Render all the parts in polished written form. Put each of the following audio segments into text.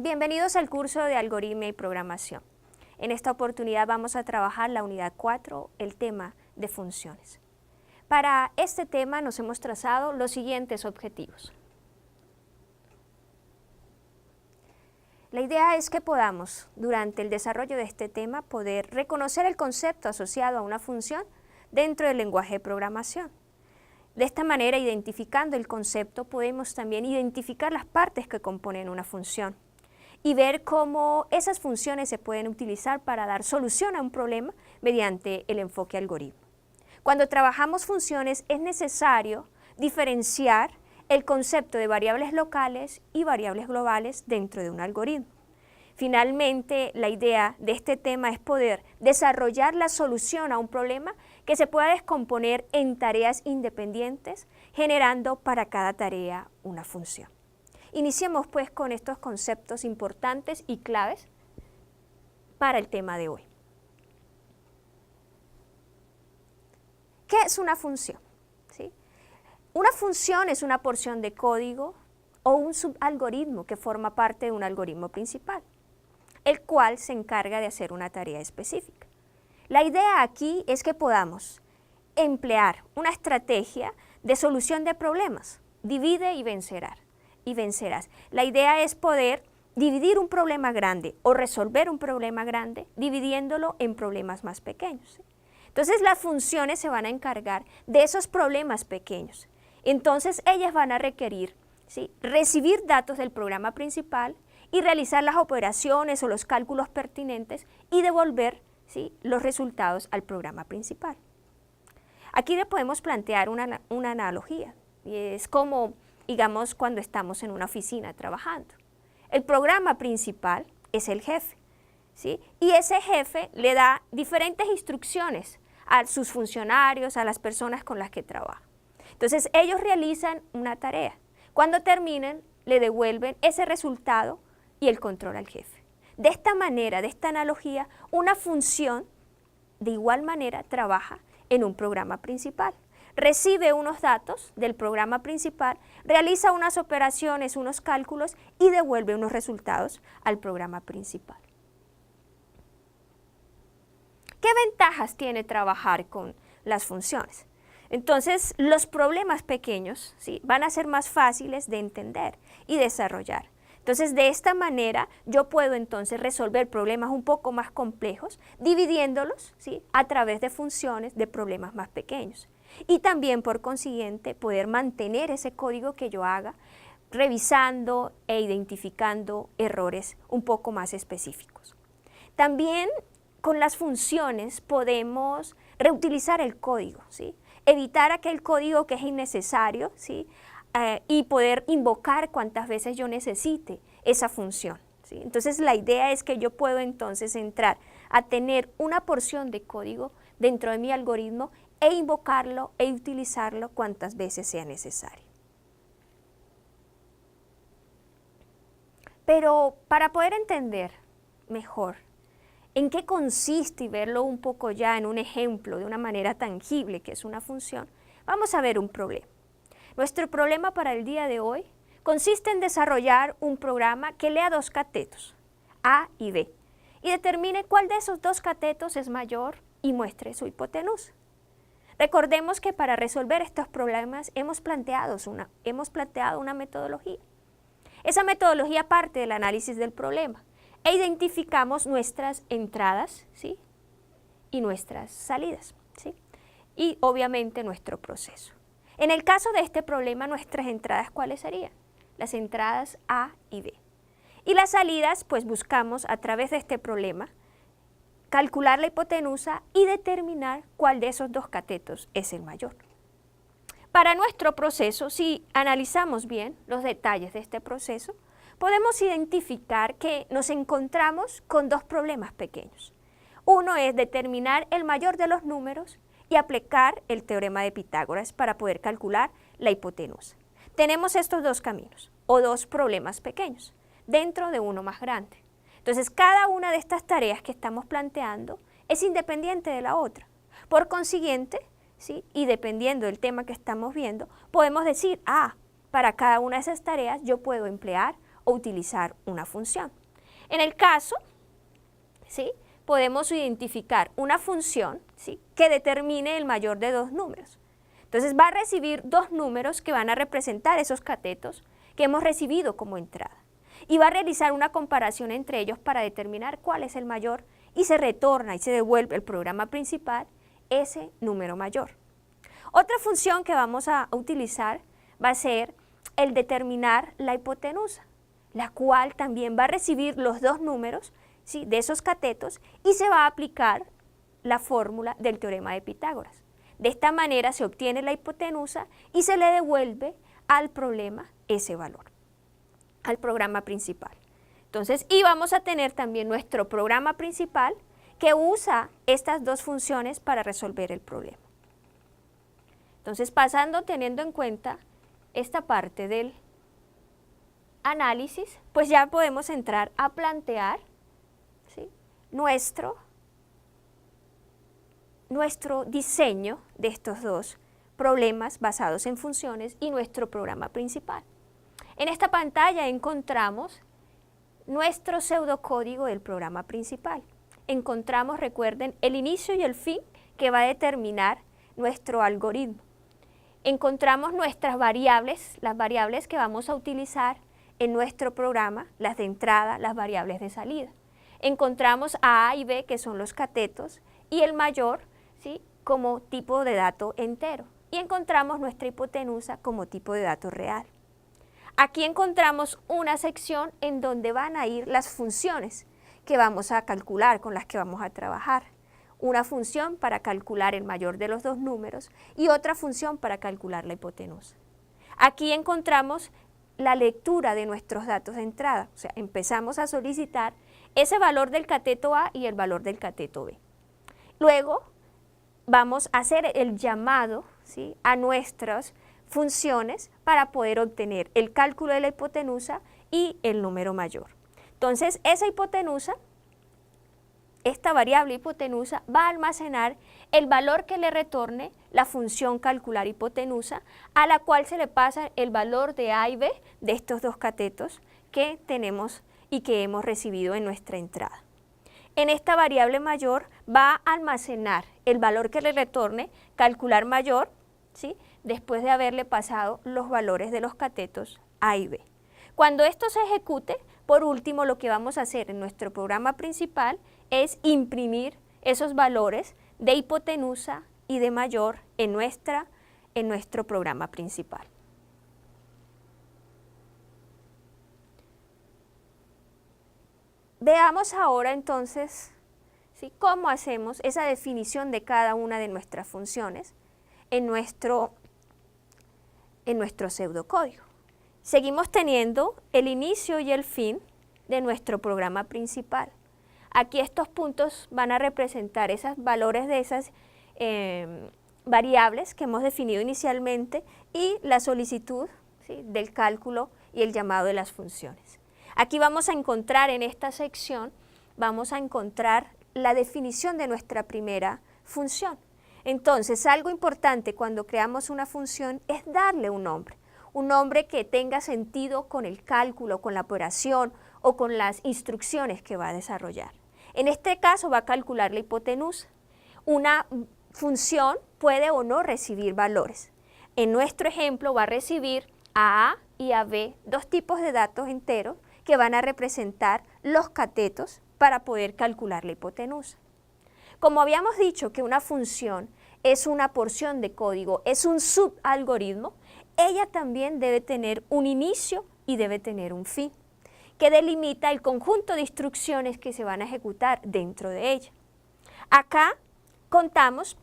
Bienvenidos al curso de Algoritmia y Programación. En esta oportunidad vamos a trabajar la unidad 4, el tema de funciones. Para este tema nos hemos trazado los siguientes objetivos. La idea es que podamos, durante el desarrollo de este tema, poder reconocer el concepto asociado a una función dentro del lenguaje de programación. De esta manera, identificando el concepto, podemos también identificar las partes que componen una función y ver cómo esas funciones se pueden utilizar para dar solución a un problema mediante el enfoque algoritmo. Cuando trabajamos funciones es necesario diferenciar el concepto de variables locales y variables globales dentro de un algoritmo. Finalmente, la idea de este tema es poder desarrollar la solución a un problema que se pueda descomponer en tareas independientes, generando para cada tarea una función. Iniciemos pues con estos conceptos importantes y claves para el tema de hoy. ¿Qué es una función? ¿Sí? Una función es una porción de código o un subalgoritmo que forma parte de un algoritmo principal, el cual se encarga de hacer una tarea específica. La idea aquí es que podamos emplear una estrategia de solución de problemas, divide y vencerás. La idea es poder dividir un problema grande o resolver un problema grande dividiéndolo en problemas más pequeños. ¿Sí? Entonces las funciones se van a encargar de esos problemas pequeños. Entonces ellas van a requerir, ¿sí?, recibir datos del programa principal y realizar las operaciones o los cálculos pertinentes y devolver, ¿sí?, los resultados al programa principal. Aquí le podemos plantear una analogía, y es como, digamos, cuando estamos en una oficina trabajando. El programa principal es el jefe, ¿sí?, y ese jefe le da diferentes instrucciones a sus funcionarios, a las personas con las que trabaja. Entonces ellos realizan una tarea. Cuando terminen, le devuelven ese resultado y el control al jefe. De esta manera, de esta analogía, una función de igual manera trabaja en un programa principal. Recibe unos datos del programa principal, realiza unas operaciones, unos cálculos y devuelve unos resultados al programa principal. ¿Qué ventajas tiene trabajar con las funciones? Entonces, los problemas pequeños, ¿sí?, van a ser más fáciles de entender y desarrollar. Entonces, de esta manera, yo puedo entonces resolver problemas un poco más complejos, dividiéndolos, ¿sí?, a través de funciones de problemas más pequeños. Y también, por consiguiente, poder mantener ese código que yo haga, revisando e identificando errores un poco más específicos. También, con las funciones podemos reutilizar el código, ¿sí?, evitar aquel código que es innecesario, ¿sí?, y poder invocar cuantas veces yo necesite esa función, ¿sí? Entonces la idea es que yo puedo entonces entrar a tener una porción de código dentro de mi algoritmo e invocarlo e utilizarlo cuantas veces sea necesario. Pero para poder entender mejor en qué consiste y verlo un poco ya en un ejemplo de una manera tangible que es una función, vamos a ver un problema. Nuestro problema para el día de hoy consiste en desarrollar un programa que lea dos catetos, A y B, y determine cuál de esos dos catetos es mayor y muestre su hipotenusa. Recordemos que para resolver estos problemas hemos planteado una metodología. Esa metodología parte del análisis del problema e identificamos nuestras entradas, ¿sí?, y nuestras salidas, ¿sí?, y obviamente nuestro proceso. En el caso de este problema, nuestras entradas, ¿cuáles serían? Las entradas A y B. Y las salidas, pues buscamos a través de este problema calcular la hipotenusa y determinar cuál de esos dos catetos es el mayor. Para nuestro proceso, si analizamos bien los detalles de este proceso, podemos identificar que nos encontramos con dos problemas pequeños. Uno es determinar el mayor de los números y aplicar el teorema de Pitágoras para poder calcular la hipotenusa. Tenemos estos dos caminos o dos problemas pequeños dentro de uno más grande. Entonces, cada una de estas tareas que estamos planteando es independiente de la otra. Por consiguiente, ¿sí?, y dependiendo del tema que estamos viendo, podemos decir, para cada una de esas tareas yo puedo emplear o utilizar una función. En el caso, ¿sí?, podemos identificar una función, ¿sí?, que determine el mayor de dos números. Entonces va a recibir dos números que van a representar esos catetos que hemos recibido como entrada. Y va a realizar una comparación entre ellos para determinar cuál es el mayor y se retorna y se devuelve al programa principal ese número mayor. Otra función que vamos a utilizar va a ser el determinar la hipotenusa, la cual también va a recibir los dos números, ¿sí?, de esos catetos y se va a aplicar la fórmula del teorema de Pitágoras. De esta manera se obtiene la hipotenusa y se le devuelve al problema ese valor, al programa principal. Entonces, y vamos a tener también nuestro programa principal que usa estas dos funciones para resolver el problema. Entonces, teniendo en cuenta esta parte del análisis, pues ya podemos entrar a plantear, ¿sí?, nuestro diseño de estos dos problemas basados en funciones y nuestro programa principal. En esta pantalla encontramos nuestro pseudocódigo del programa principal. Encontramos, recuerden, el inicio y el fin que va a determinar nuestro algoritmo. Encontramos nuestras variables, las variables que vamos a utilizar en nuestro programa, las de entrada, las variables de salida. Encontramos a A y B, que son los catetos, y el mayor, ¿sí?, como tipo de dato entero. Y encontramos nuestra hipotenusa como tipo de dato real. Aquí encontramos una sección en donde van a ir las funciones que vamos a calcular, con las que vamos a trabajar. Una función para calcular el mayor de los dos números y otra función para calcular la hipotenusa. Aquí encontramos la lectura de nuestros datos de entrada, o sea, empezamos a solicitar ese valor del cateto A y el valor del cateto B. Luego vamos a hacer el llamado, ¿sí?, a nuestras funciones para poder obtener el cálculo de la hipotenusa y el número mayor. Entonces, esa hipotenusa, esta variable hipotenusa, va a almacenar el valor que le retorne la función calcular hipotenusa, a la cual se le pasa el valor de A y B de estos dos catetos que tenemos y que hemos recibido en nuestra entrada. En esta variable mayor va a almacenar el valor que le retorne calcular mayor, ¿sí?, después de haberle pasado los valores de los catetos A y B. Cuando esto se ejecute, por último, lo que vamos a hacer en nuestro programa principal es imprimir esos valores de hipotenusa y de mayor en nuestro programa principal. Veamos ahora entonces, ¿sí?, cómo hacemos esa definición de cada una de nuestras funciones en nuestro pseudocódigo. Seguimos teniendo el inicio y el fin de nuestro programa principal. Aquí estos puntos van a representar esos valores de esas variables que hemos definido inicialmente y la solicitud, ¿sí?, del cálculo y el llamado de las funciones. Aquí vamos a encontrar en esta sección, vamos a encontrar la definición de nuestra primera función. Entonces, algo importante cuando creamos una función es darle un nombre que tenga sentido con el cálculo, con la operación o con las instrucciones que va a desarrollar. En este caso va a calcular la hipotenusa. Una función puede o no recibir valores. En nuestro ejemplo va a recibir a A y a B, dos tipos de datos enteros que van a representar los catetos para poder calcular la hipotenusa. Como habíamos dicho que una función es una porción de código, es un subalgoritmo, ella también debe tener un inicio y debe tener un fin, que delimita el conjunto de instrucciones que se van a ejecutar dentro de ella. Acá contamos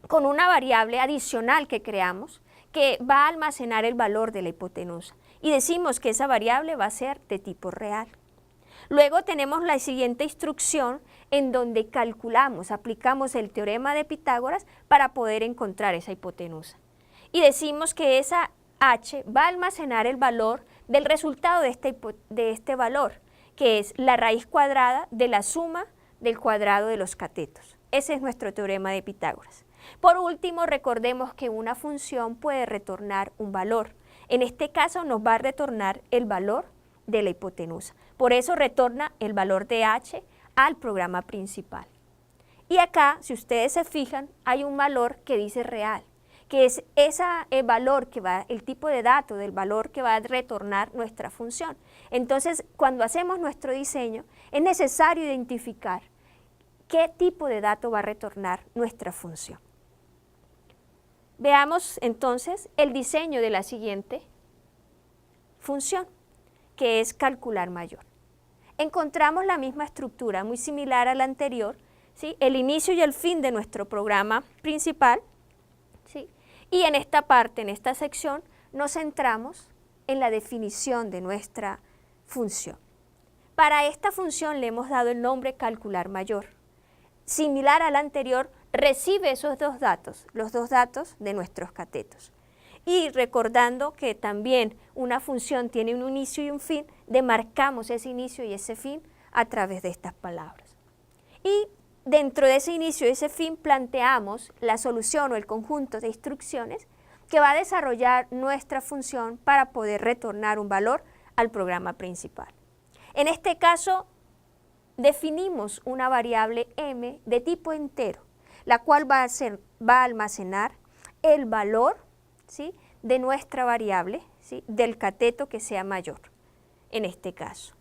con una variable adicional que creamos que va a almacenar el valor de la hipotenusa y decimos que esa variable va a ser de tipo real. Luego tenemos la siguiente instrucción en donde calculamos, aplicamos el teorema de Pitágoras para poder encontrar esa hipotenusa. Y decimos que esa h va a almacenar el valor del resultado de este valor, que es la raíz cuadrada de la suma del cuadrado de los catetos. Ese es nuestro teorema de Pitágoras. Por último, recordemos que una función puede retornar un valor. En este caso nos va a retornar el valor de la hipotenusa. Por eso retorna el valor de h al programa principal. Y acá, si ustedes se fijan, hay un valor que dice real, que es el valor que va, el tipo de dato del valor que va a retornar nuestra función. Entonces, cuando hacemos nuestro diseño, es necesario identificar qué tipo de dato va a retornar nuestra función. Veamos entonces el diseño de la siguiente función, que es calcular mayor. Encontramos la misma estructura, muy similar a la anterior, ¿sí? El inicio y el fin de nuestro programa principal, ¿sí? Y en esta parte, en esta sección, nos centramos en la definición de nuestra función. Para esta función le hemos dado el nombre calcular mayor. Similar al anterior, recibe esos dos datos, los dos datos de nuestros catetos. Y recordando que también una función tiene un inicio y un fin, demarcamos ese inicio y ese fin a través de estas palabras. Y dentro de ese inicio y ese fin planteamos la solución o el conjunto de instrucciones que va a desarrollar nuestra función para poder retornar un valor al programa principal. En este caso, definimos una variable m de tipo entero, la cual va a almacenar el valor, ¿sí?, de nuestra variable, ¿sí?, del cateto que sea mayor, en este caso.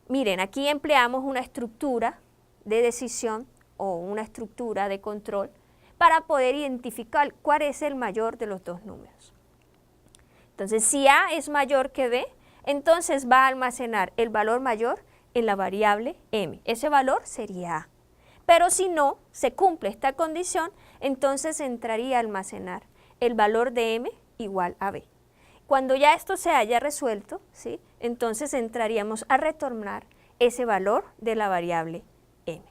Miren, aquí empleamos una estructura de decisión o una estructura de control para poder identificar cuál es el mayor de los dos números. Entonces, si A es mayor que B, entonces va a almacenar el valor mayor en la variable m. Ese valor sería A. Pero si no se cumple esta condición, entonces entraría a almacenar el valor de m igual a b. Cuando ya esto se haya resuelto, ¿sí?, entonces entraríamos a retornar ese valor de la variable m.